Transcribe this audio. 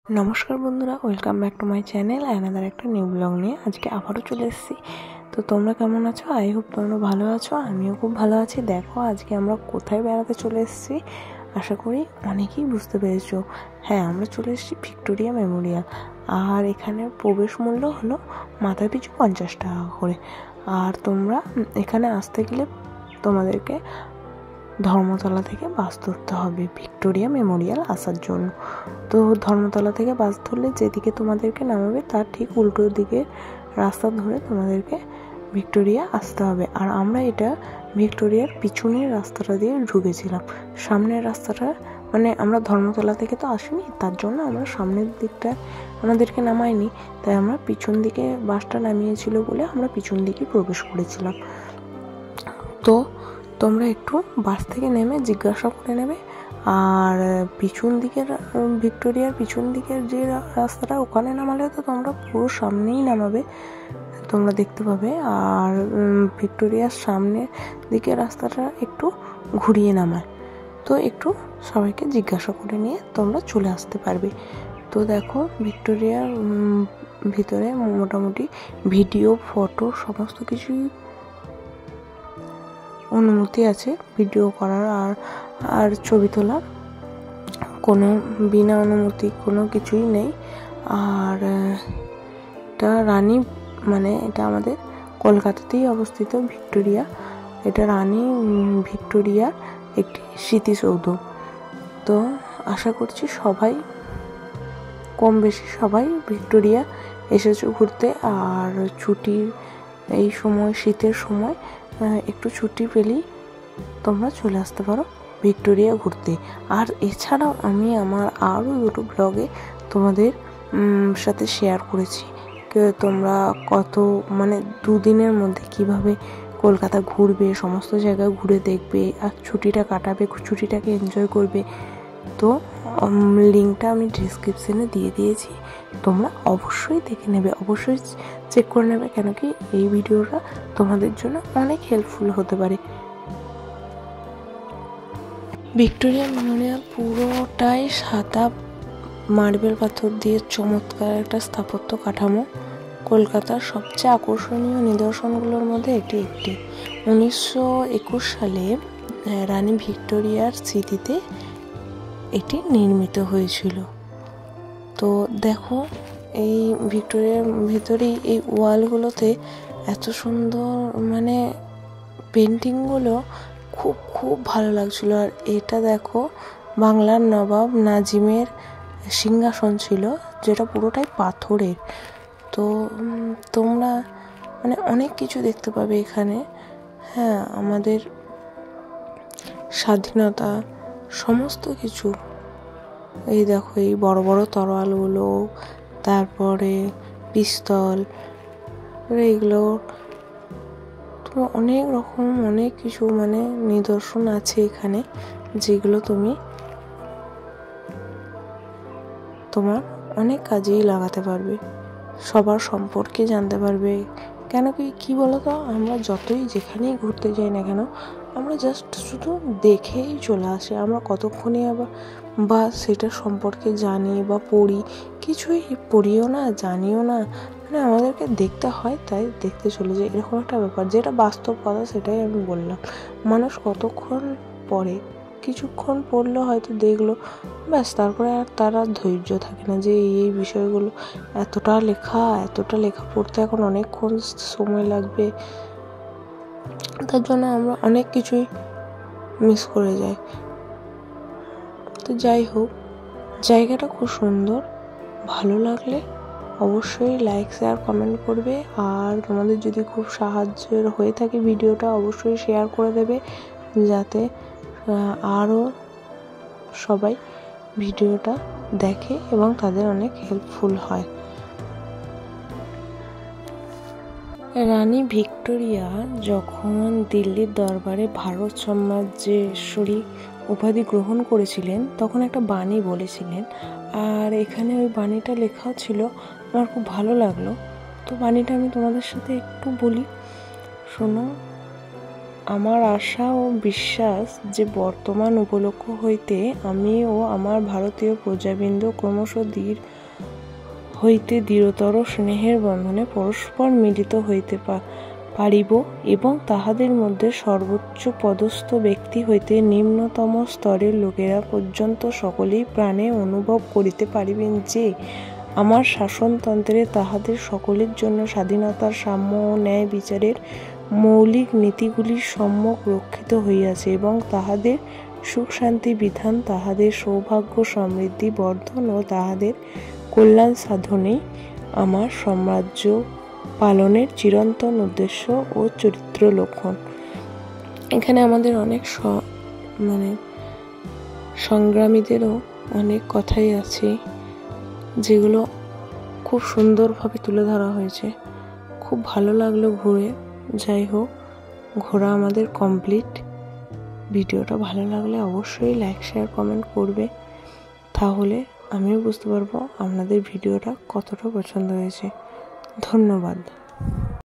নমস্কার বন্ধুরা, welcome back to my channel another একটা নিউ ব্লগ নিয়ে আজকে আবারও চলে এসেছি। তো তোমরা কেমন আছো? আই হোপ তোমরা ভালো আছো, আমিও খুব ভালো আছি। দেখো আজকে আমরা কোথায় বেড়াতে চলে এসেছি, আশা করি অনেকেই বুঝতে পেরেছো। হ্যাঁ, আমরা চলে এসেছি ভিক্টোরিয়া মেমোরিয়াল। আর এখানে প্রবেশ মূল্য হলো মাথা পিছু 50 টাকা করে। আর তোমরা এখানে আসতে গেলে তোমাদেরকে ধর্মতলা থেকে বাস ধরতে হবে ভিক্টোরিয়া মেমোরিয়াল আসার জন্য। তো ধর্মতলা থেকে বাস ধরলে যেদিকে তোমাদেরকে নামাবে তার ঠিক উল্টো দিকে রাস্তা ধরে তোমাদেরকে ভিক্টোরিয়া আসতে হবে। আর আমরা এটা ভিক্টোরিয়ার পিছনের রাস্তাটা দিয়ে ঢুকেছিলাম। সামনের রাস্তাটা মানে আমরা ধর্মতলা থেকে তো আসিনি, তার জন্য আমরা সামনের দিকটা আমাদেরকে নামাইনি, তাই আমরা পিছন দিকে বাসটা নামিয়েছিল বলে আমরা পিছন দিকে প্রবেশ করেছিলাম। তো তোমরা একটু বাস থেকে নেমে জিজ্ঞাসা করে নেবে। আর পিছন দিকের ভিক্টোরিয়ার পিছন দিকের যে রাস্তাটা, ওখানে নামালে তো তোমরা পুরো সামনেই নামাবে, তোমরা দেখতে পাবে। আর ভিক্টোরিয়ার সামনের দিকের রাস্তাটা একটু ঘুরিয়ে নামায়, তো একটু সবাইকে জিজ্ঞাসা করে নিয়ে তোমরা চলে আসতে পারবে। তো দেখো ভিক্টোরিয়ার ভিতরে মোটামুটি ভিডিও, ফটো সমস্ত কিছুই অনুমতি আছে ভিডিও করার আর ছবি তোলার, কোনো বিনা অনুমতি কোনো কিছুই নেই। আর এটা রানী মানে এটা আমাদের কলকাতাতেই অবস্থিত ভিক্টোরিয়া। এটা রানী ভিক্টোরিয়ার একটি স্মৃতিসৌধ। তো আশা করছি সবাই কম বেশি সবাই ভিক্টোরিয়া এসেছো ঘুরতে। আর ছুটির এই সময়, শীতের সময় একটু ছুটি পেলেই তোমরা চলে আসতে পারো ভিক্টোরিয়া ঘুরতে। আর এছাড়াও আমি আমার আরও দুটো ব্লগে তোমাদের সাথে শেয়ার করেছি তোমরা কত মানে দুদিনের মধ্যে কিভাবে কলকাতা ঘুরবে, সমস্ত জায়গা ঘুরে দেখবে আর ছুটিটা কাটাবে, ছুটিটাকে এনজয় করবে। তো লিঙ্কটা আমি ডিসক্রিপশানে দিয়ে দিয়েছি, তোমরা অবশ্যই দেখে নেবে, অবশ্যই চেক করে নেবে, কেন কি এই ভিডিওটা তোমাদের জন্য অনেক হেল্পফুল হতে পারে। ভিক্টোরিয়া মেমোরিয়াল পুরোটাই সাদা মার্বেল পাথর দিয়ে চমৎকার একটা স্থাপত্য কাঠামো। কলকাতার সবচেয়ে আকর্ষণীয় নিদর্শনগুলোর মধ্যে এটি একটি। 1921 সালে রানী ভিক্টোরিয়ার স্মৃতিতে এটি নির্মিত হয়েছিল। তো দেখো এই ভিক্টোরিয়ার ভিতরেই এই ওয়ালগুলোতে এত সুন্দর মানে পেন্টিংগুলো খুব খুব ভালো লাগছিল। আর এটা দেখো বাংলার নবাব নাজিমের সিংহাসন ছিল, যেটা পুরোটাই পাথরের। তো তোমরা মানে অনেক কিছু দেখতে পাবে এখানে। হ্যাঁ, আমাদের স্বাধীনতা সমস্ত কিছু। এই দেখো এই বড় বড় তরোয়ালগুলো, তারপরে পিস্তল, এইগুলো তো অনেক রকম অনেক কিছু মানে নিদর্শন আছে এখানে, যেগুলো তুমি তোমার অনেক কাজেই লাগাতে পারবে, সবার সম্পর্কে জানতে পারবে। কেন কি বলো তো, আমরা যতই যেখানেই ঘুরতে যাই না কেন, আমরা জাস্ট শুধু দেখেই চলে আসি। আমরা কতক্ষণই আবার বা সেটা সম্পর্কে জানি বা পড়ি, কিছুই পড়িও না, জানিও না, মানে আমাদেরকে দেখতে হয় তাই দেখতে চলে যাই, এরকম একটা ব্যাপার। যেটা বাস্তব কথা সেটাই আমি বললাম। মানুষ কতক্ষণ পড়ে, কিছুক্ষণ পড়লো হয়তো দেখলো, ব্যাস, তারপরে আর তার ধৈর্য থাকে না যে এই বিষয়গুলো এতটা লেখা পড়তে এখন অনেকক্ষণ সময় লাগবে, তার জন্য আমরা অনেক কিছুই মিস করে যাই। তো যাই হোক, জায়গাটা খুব সুন্দর। ভালো লাগলে অবশ্যই লাইক, শেয়ার, কমেন্ট করবে। আর তোমাদের যদি খুব সাহায্যের হয়ে থাকে ভিডিওটা, অবশ্যই শেয়ার করে দেবে, যাতে আরও সবাই ভিডিওটা দেখে এবং তাদের অনেক হেল্পফুল হয়। রানী ভিক্টোরিয়া যখন দিল্লির দরবারে ভারত সাম্রাজ্যেশ্বরী উপাধি গ্রহণ করেছিলেন, তখন একটা বাণী বলেছিলেন। আর এখানে ওই বাণীটা লেখাও ছিল, আমার খুব ভালো লাগলো। তো বাণীটা আমি তোমাদের সাথে একটু বলি, শোনো। আমার আশা ও বিশ্বাস যে বর্তমান উপলক্ষ হইতে আমি ও আমার ভারতীয় প্রজাবৃন্দ ক্রমশ হইতে দৃঢ়তর স্নেহের বন্ধনে পরস্পর মিলিত হইতে পারিব এবং তাহাদের মধ্যে সর্বোচ্চ পদস্থ ব্যক্তি হইতে নিম্নতম স্তরের লোকেরা পর্যন্ত সকলেই প্রাণে অনুভব করিতে পারিবেন যে আমার শাসনতন্ত্রে তাহাদের সকলের জন্য স্বাধীনতার, সাম্য ও ন্যায় বিচারের মৌলিক নীতিগুলি সম্যক রক্ষিত হইয়াছে এবং তাহাদের সুখ শান্তি বিধান, তাহাদের সৌভাগ্য সমৃদ্ধি বর্ধন ও তাহাদের কল্যাণ সাধনেই আমার সাম্রাজ্য পালনের চিরন্তন উদ্দেশ্য ও চরিত্র লক্ষণ। এখানে আমাদের অনেক সংগ্রামীদেরও অনেক কথাই আছে যেগুলো খুব সুন্দরভাবে তুলে ধরা হয়েছে। খুব ভালো লাগলো ঘুরে। যাই হোক, ঘোরা আমাদের কমপ্লিট। ভিডিওটা ভালো লাগলে অবশ্যই লাইক, শেয়ার, কমেন্ট করবে, তাহলে আমিও বুঝতে পারবো আপনাদের ভিডিওটা কতটা পছন্দ হয়েছে। ধন্যবাদ।